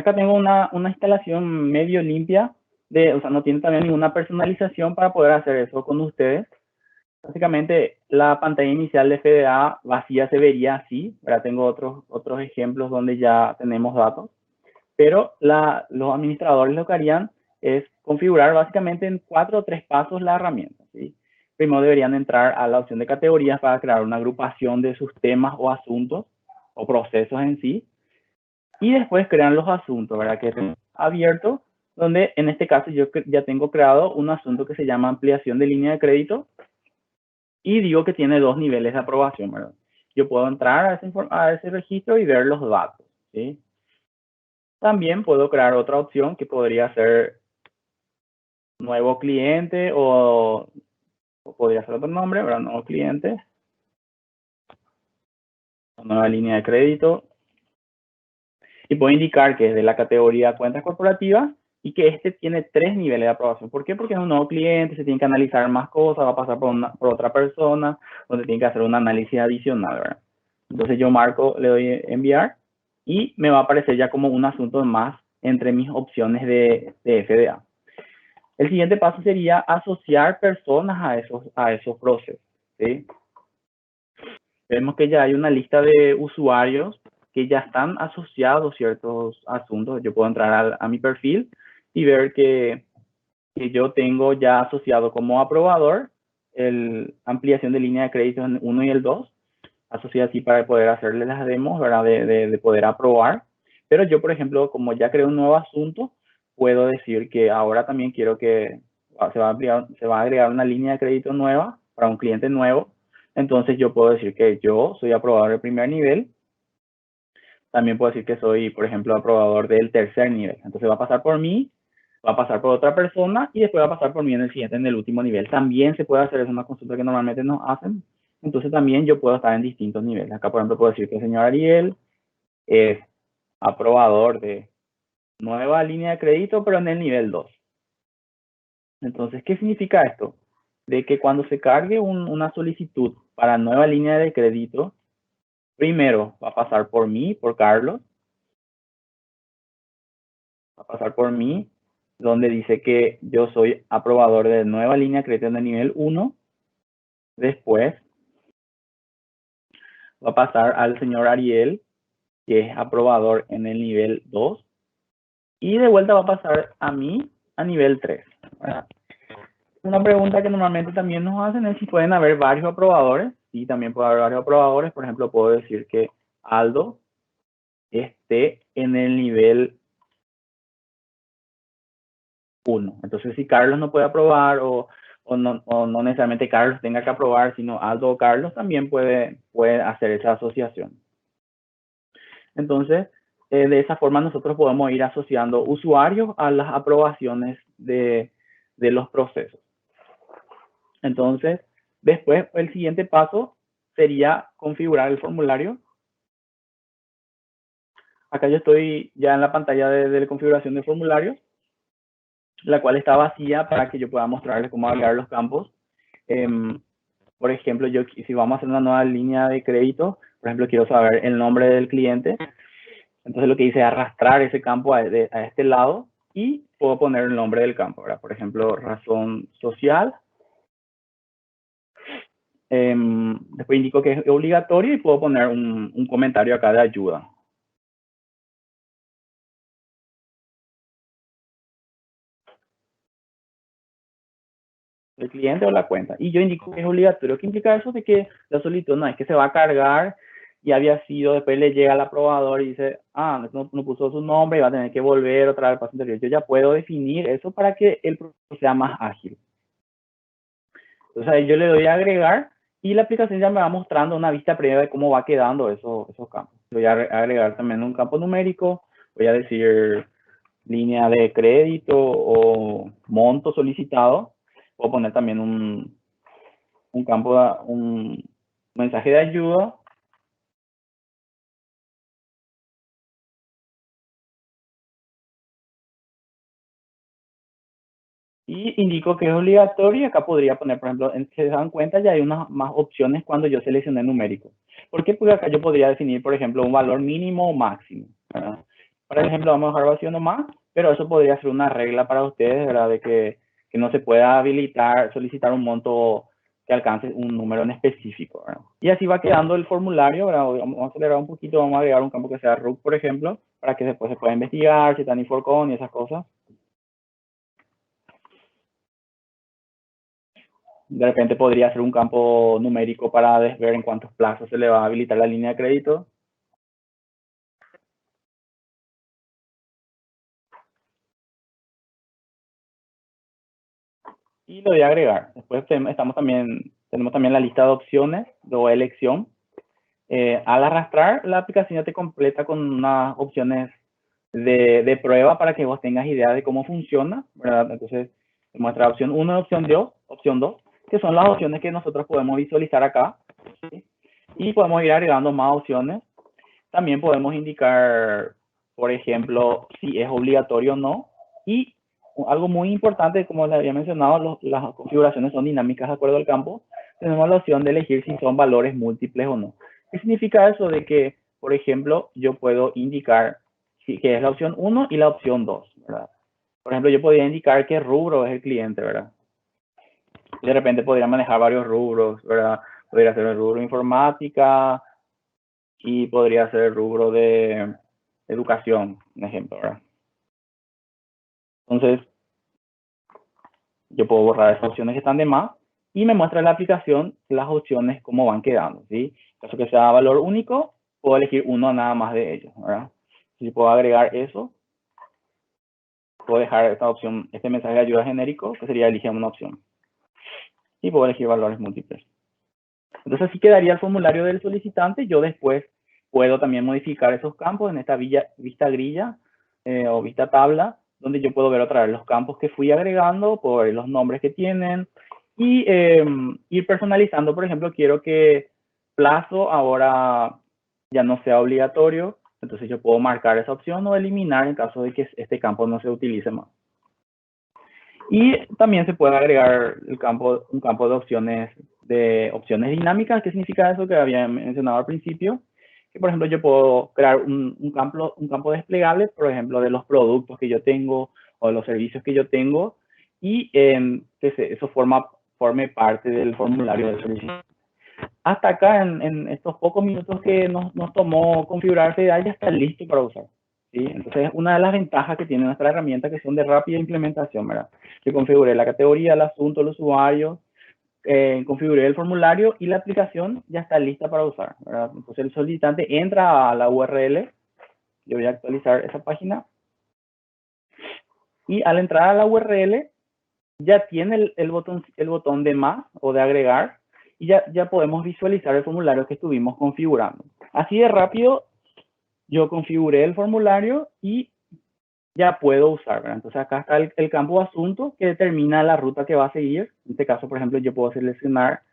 Acá tengo una instalación medio limpia, o sea, no tiene también ninguna personalización para poder hacer eso con ustedes. Básicamente, la pantalla inicial de FDA vacía se vería así. Ahora tengo otros ejemplos donde ya tenemos datos. Pero los administradores lo que harían es configurar básicamente en 4 o 3 pasos la herramienta, ¿sí? Primero deberían entrar a la opción de categorías para crear una agrupación de sus temas o asuntos o procesos en sí. Y después crean los asuntos, ¿verdad? Que es abierto, donde en este caso yo ya tengo creado un asunto que se llama ampliación de línea de crédito y digo que tiene 2 niveles de aprobación, ¿verdad? Yo puedo entrar a ese registro y ver los datos, ¿sí? También puedo crear otra opción que podría ser nuevo cliente o podría ser otro nombre, ¿verdad? Nuevo cliente, nueva línea de crédito. Y puedo indicar que es de la categoría cuentas corporativas y que este tiene 3 niveles de aprobación. ¿Por qué? Porque es un nuevo cliente, se tiene que analizar más cosas, va a pasar por otra persona, donde tiene que hacer un análisis adicional, ¿verdad? Entonces yo marco, le doy enviar y me va a aparecer ya como un asunto más entre mis opciones de FDA. El siguiente paso sería asociar personas a esos procesos, ¿sí? Vemos que ya hay una lista de usuarios que ya están asociados a ciertos asuntos. Yo puedo entrar a mi perfil y ver que yo tengo ya asociado como aprobador el ampliación de línea de crédito en 1 y el 2. Asociado así para poder hacerle las demos, ¿verdad? De poder aprobar. Pero yo, por ejemplo, como ya creé un nuevo asunto, puedo decir que ahora también quiero que se va a agregar una línea de crédito nueva para un cliente nuevo. Entonces yo puedo decir que yo soy aprobador del primer nivel. También puedo decir que soy, por ejemplo, aprobador del tercer nivel. Entonces va a pasar por mí, va a pasar por otra persona y después va a pasar por mí en el siguiente, en el último nivel. También se puede hacer, es una consulta que normalmente nos hacen. Entonces también yo puedo estar en distintos niveles. Acá, por ejemplo, puedo decir que el señor Ariel es aprobador de nueva línea de crédito, pero en el nivel 2. Entonces, ¿qué significa esto? De que cuando se cargue una solicitud para nueva línea de crédito, primero va a pasar por mí, por Carlos, va a pasar por mí, donde dice que yo soy aprobador de nueva línea de crédito en el nivel 1. Después va a pasar al señor Ariel, que es aprobador en el nivel 2. Y de vuelta va a pasar a mí a nivel 3. ¿Verdad? Una pregunta que normalmente también nos hacen es si pueden haber varios aprobadores. Sí, también puede haber varios aprobadores. Por ejemplo, puedo decir que Aldo esté en el nivel 1. Entonces, si Carlos no puede aprobar o no necesariamente Carlos tenga que aprobar, sino Aldo o Carlos también puede hacer esa asociación. Entonces, de esa forma nosotros podemos ir asociando usuarios a las aprobaciones de los procesos. Entonces, después el siguiente paso sería configurar el formulario. Acá yo estoy ya en la pantalla de configuración de formulario, la cual está vacía para que yo pueda mostrarles cómo agregar los campos. Por ejemplo, si vamos a hacer una nueva línea de crédito, por ejemplo, quiero saber el nombre del cliente. Entonces lo que hice es arrastrar ese campo a este lado y puedo poner el nombre del campo, ¿verdad? Por ejemplo, razón social. Después indico que es obligatorio y puedo poner un comentario acá de ayuda. El cliente o la cuenta. Y yo indico que es obligatorio. ¿Qué implica eso? De que la solicitud no es que se va a cargar y había sido, después le llega al aprobador y dice, no puso su nombre y va a tener que volver otra vez al paso anterior. Yo ya puedo definir eso para que el proceso sea más ágil. Entonces ahí yo le doy a agregar y la aplicación ya me va mostrando una vista previa de cómo va quedando esos campos. Voy a agregar también un campo numérico, voy a decir línea de crédito o monto solicitado. Puedo poner también un campo, un mensaje de ayuda. Y indico que es obligatorio y acá podría poner, por ejemplo, si se dan cuenta ya hay unas más opciones cuando yo seleccioné numérico. ¿Por qué? Porque acá yo podría definir, por ejemplo, un valor mínimo o máximo, ¿verdad? Para el ejemplo vamos a dejar vacío nomás, pero eso podría ser una regla para ustedes, ¿verdad? De que no se pueda habilitar, solicitar un monto que alcance un número en específico, ¿verdad? Y así va quedando el formulario, ¿verdad? Vamos a acelerar un poquito, vamos a agregar un campo que sea RUC, por ejemplo, para que después se pueda investigar si está ni for con y esas cosas. De repente podría ser un campo numérico para ver en cuántos plazos se le va a habilitar la línea de crédito. Y lo voy a agregar. Después tenemos también la lista de opciones o elección. Al arrastrar, la aplicación ya te completa con unas opciones de prueba para que vos tengas idea de cómo funciona, ¿verdad? Entonces, te muestra opción 1 y opción 2, que son las opciones que nosotros podemos visualizar acá, ¿sí? Y podemos ir agregando más opciones. También podemos indicar, por ejemplo, si es obligatorio o no. Y algo muy importante, como les había mencionado, las configuraciones son dinámicas de acuerdo al campo. Tenemos la opción de elegir si son valores múltiples o no. ¿Qué significa eso? De que, por ejemplo, yo puedo indicar que es la opción 1 y la opción 2, ¿verdad? Por ejemplo, yo podría indicar qué rubro es el cliente, ¿verdad? De repente podría manejar varios rubros, ¿verdad? Podría ser el rubro informática y podría ser el rubro de educación, un ejemplo, ¿verdad? Entonces, yo puedo borrar esas opciones que están de más y me muestra la aplicación las opciones cómo van quedando, ¿sí? En caso que sea valor único, puedo elegir uno nada más de ellos, ¿verdad? Si puedo agregar eso, puedo dejar esta opción, este mensaje de ayuda genérico, que sería elige una opción. Y puedo elegir valores múltiples. Entonces así quedaría el formulario del solicitante. Yo después puedo también modificar esos campos en esta vista grilla o vista tabla, donde yo puedo ver otra vez los campos que fui agregando, puedo ver los nombres que tienen y ir personalizando. Por ejemplo, quiero que plazo ahora ya no sea obligatorio, entonces yo puedo marcar esa opción o eliminar en caso de que este campo no se utilice más. Y también se puede agregar un campo de opciones dinámicas. ¿Qué significa eso que había mencionado al principio? Que, por ejemplo, yo puedo crear un campo desplegable, por ejemplo, de los productos que yo tengo o de los servicios que yo tengo y que eso forme parte del formulario de solicitud. Hasta acá, en estos pocos minutos que nos tomó configurarse, ya está listo para usar. ¿Sí? Entonces, una de las ventajas que tiene nuestra herramienta que son de rápida implementación, ¿verdad? Yo configuré la categoría, el asunto, el usuario, configuré el formulario y la aplicación ya está lista para usar, ¿verdad? Entonces, el solicitante entra a la URL, yo voy a actualizar esa página, y al entrar a la URL ya tiene el botón de más o de agregar, y ya podemos visualizar el formulario que estuvimos configurando. Así de rápido, yo configuré el formulario y ya puedo usar, ¿verdad? Entonces acá está el campo asunto que determina la ruta que va a seguir. En este caso, por ejemplo, yo puedo seleccionar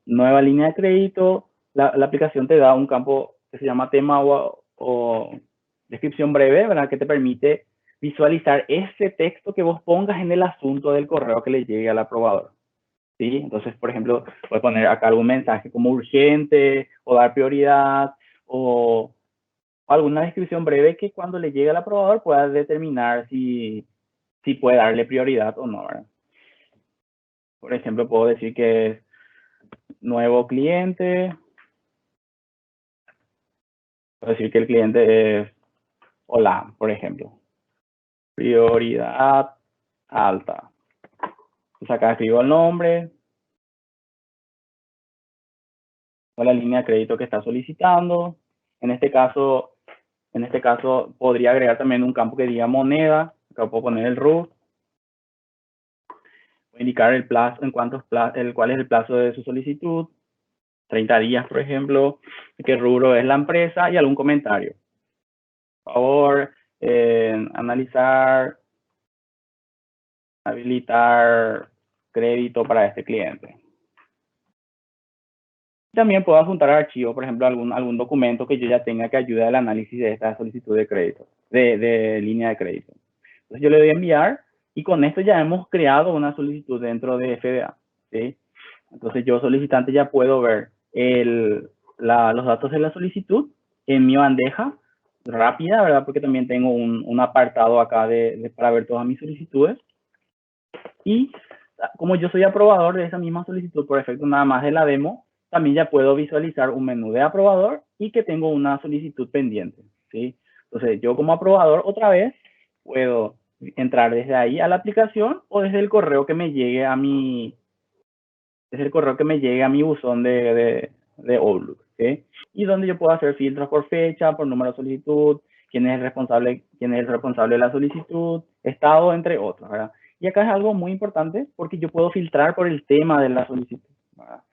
nueva línea de crédito. La aplicación te da un campo que se llama tema o descripción breve, ¿verdad? Que te permite visualizar ese texto que vos pongas en el asunto del correo que le llegue al aprobador. ¿Sí? Entonces, por ejemplo, puedes poner acá algún mensaje como urgente o dar prioridad o alguna descripción breve que cuando le llegue al aprobador pueda determinar si puede darle prioridad o no, ¿verdad? Por ejemplo, puedo decir que es nuevo cliente, puedo decir que el cliente es hola, por ejemplo. Prioridad alta. Entonces acá escribo el nombre, o la línea de crédito que está solicitando. En este caso podría agregar también un campo que diga moneda. Acá puedo poner el RUT. Indicar el plazo, cuál es el plazo de su solicitud. 30 días, por ejemplo, qué rubro es la empresa y algún comentario. Por favor, analizar, habilitar crédito para este cliente. También puedo adjuntar archivo, por ejemplo, algún documento que yo ya tenga que ayude al análisis de esta solicitud de crédito, de línea de crédito. Entonces yo le doy a enviar y con esto ya hemos creado una solicitud dentro de FDA. ¿Sí? Entonces yo solicitante ya puedo ver los datos de la solicitud en mi bandeja, rápida, ¿verdad? Porque también tengo un apartado acá para ver todas mis solicitudes. Y como yo soy aprobador de esa misma solicitud por efecto nada más de la demo, también ya puedo visualizar un menú de aprobador y que tengo una solicitud pendiente, ¿sí? Entonces, yo como aprobador, otra vez, puedo entrar desde ahí a la aplicación o desde el correo que me llegue a mi, buzón de Outlook, ¿sí? Y donde yo puedo hacer filtros por fecha, por número de solicitud, quién es el responsable de la solicitud, estado, entre otros, ¿verdad? Y acá es algo muy importante porque yo puedo filtrar por el tema de la solicitud, ¿verdad?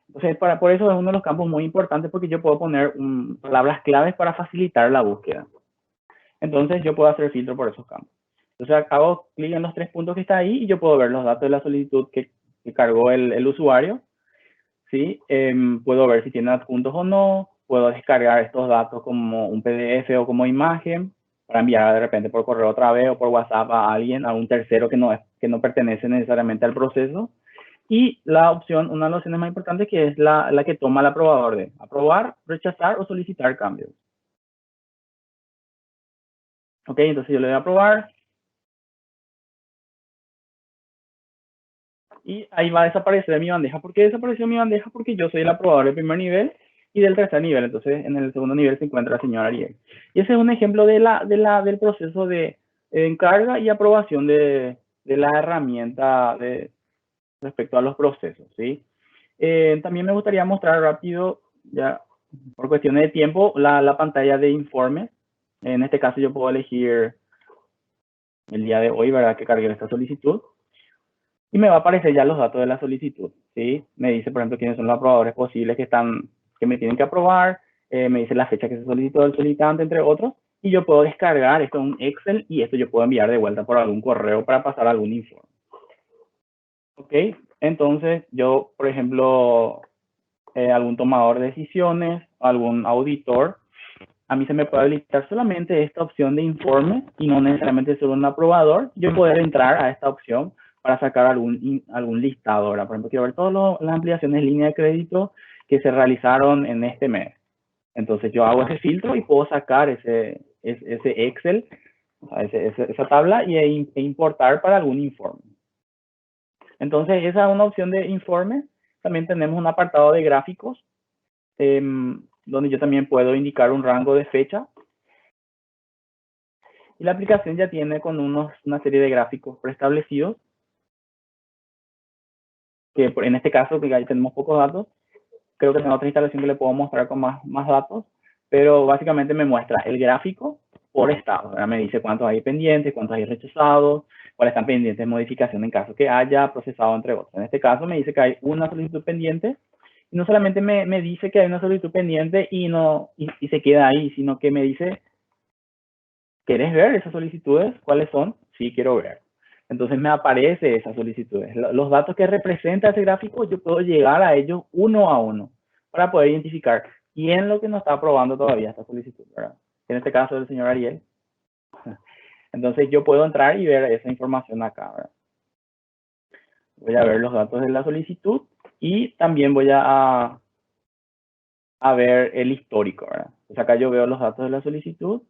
Entonces, por eso es uno de los campos muy importantes porque yo puedo poner palabras claves para facilitar la búsqueda. Entonces, yo puedo hacer filtro por esos campos. Entonces, hago clic en los 3 puntos que está ahí y yo puedo ver los datos de la solicitud que cargó el usuario, ¿sí? Puedo ver si tiene adjuntos o no, puedo descargar estos datos como un PDF o como imagen para enviar de repente por correo otra vez o por WhatsApp a alguien, a un tercero que no pertenece necesariamente al proceso. Y la opción, una de las opciones más importantes, que es la que toma el aprobador de aprobar, rechazar o solicitar cambios. Ok, entonces yo le doy a aprobar. Y ahí va a desaparecer mi bandeja. ¿Por qué desapareció mi bandeja? Porque yo soy el aprobador del primer nivel y del tercer nivel. Entonces, en el segundo nivel se encuentra el señor Ariel. Y ese es un ejemplo del proceso de encarga y aprobación de la herramienta respecto a los procesos, ¿sí? También me gustaría mostrar rápido, ya por cuestiones de tiempo, la pantalla de informes. En este caso yo puedo elegir el día de hoy, ¿verdad? Que cargué esta solicitud. Y me va a aparecer ya los datos de la solicitud, ¿sí? Me dice, por ejemplo, quiénes son los aprobadores posibles que me tienen que aprobar, me dice la fecha que se solicitó del solicitante, entre otros, y yo puedo descargar esto en un Excel y esto yo puedo enviar de vuelta por algún correo para pasar algún informe. ¿Ok? Entonces, yo, por ejemplo, algún tomador de decisiones, algún auditor, a mí se me puede habilitar solamente esta opción de informe y no necesariamente solo un aprobador. Yo poder entrar a esta opción para sacar algún listado. Ahora, por ejemplo, quiero ver todas las ampliaciones de línea de crédito que se realizaron en este mes. Entonces yo hago ese filtro y puedo sacar ese Excel, esa tabla e importar para algún informe. Entonces esa es una opción de informe. También tenemos un apartado de gráficos, donde yo también puedo indicar un rango de fecha. Y la aplicación ya tiene con una serie de gráficos preestablecidos, que en este caso, que ahí tenemos pocos datos, creo que tengo otra instalación que le puedo mostrar con más datos, pero básicamente me muestra el gráfico por estado. Ahora me dice cuántos hay pendientes, cuántos hay rechazados, cuáles están pendientes de modificación en caso que haya procesado, entre otros. En este caso me dice que hay una solicitud pendiente, y no solamente me dice que hay una solicitud pendiente y se queda ahí, sino que me dice, ¿quieres ver esas solicitudes? ¿Cuáles son? Sí, quiero ver. Entonces me aparece esas solicitudes. Los datos que representa ese gráfico, yo puedo llegar a ellos uno a uno para poder identificar quién es lo que no está aprobando todavía esta solicitud, ¿verdad? En este caso el señor Ariel. Entonces yo puedo entrar y ver esa información acá, ¿verdad? Voy a ver los datos de la solicitud y también voy a ver el histórico, ¿verdad? Entonces acá yo veo los datos de la solicitud.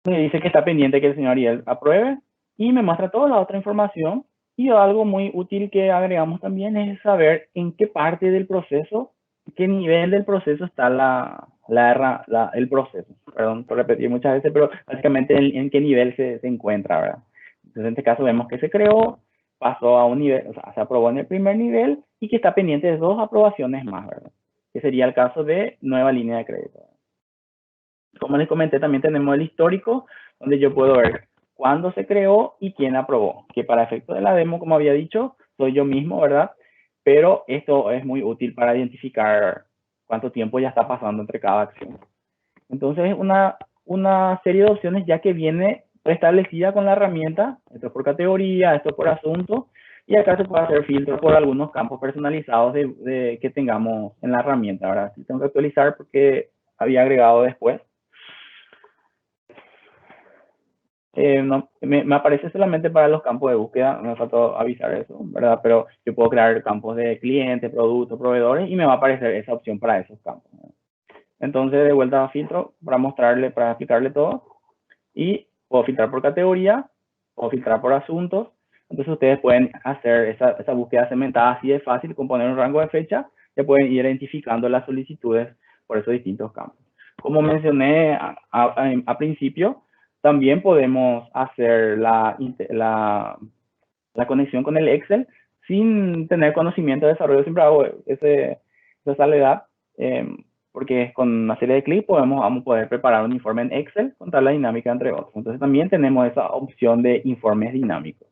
Me dice que está pendiente que el señor Ariel apruebe y me muestra toda la otra información. Y algo muy útil que agregamos también es saber en qué parte del proceso, qué nivel del proceso está el proceso. Perdón por repetir muchas veces, pero básicamente en qué nivel se encuentra, ¿verdad? Entonces, en este caso vemos que se creó, pasó a un nivel, o sea, se aprobó en el primer nivel y que está pendiente de 2 aprobaciones más, ¿verdad? Que sería el caso de nueva línea de crédito. Como les comenté, también tenemos el histórico, donde yo puedo ver cuándo se creó y quién aprobó. Que para efectos de la demo, como había dicho, soy yo mismo, ¿verdad? Pero esto es muy útil para identificar cuánto tiempo ya está pasando entre cada acción. Entonces, una serie de opciones ya que viene preestablecida con la herramienta. Esto por categoría, esto por asunto. Y acá se puede hacer filtro por algunos campos personalizados que tengamos en la herramienta, ¿verdad? Aquí tengo que actualizar porque había agregado después. No, me aparece solamente para los campos de búsqueda, me faltó avisar eso, ¿verdad? Pero yo puedo crear campos de clientes, productos, proveedores y me va a aparecer esa opción para esos campos, ¿verdad? Entonces, de vuelta a filtro para mostrarle, para explicarle todo. Y puedo filtrar por categoría, puedo filtrar por asuntos. Entonces, ustedes pueden hacer esa búsqueda segmentada así de fácil, con poner un rango de fecha, ya pueden ir identificando las solicitudes por esos distintos campos. Como mencioné a principio, también podemos hacer la conexión con el Excel sin tener conocimiento de desarrollo. Siempre hago esa salvedad, porque con una serie de clics vamos a poder preparar un informe en Excel con tabla dinámica, entre otros. Entonces también tenemos esa opción de informes dinámicos.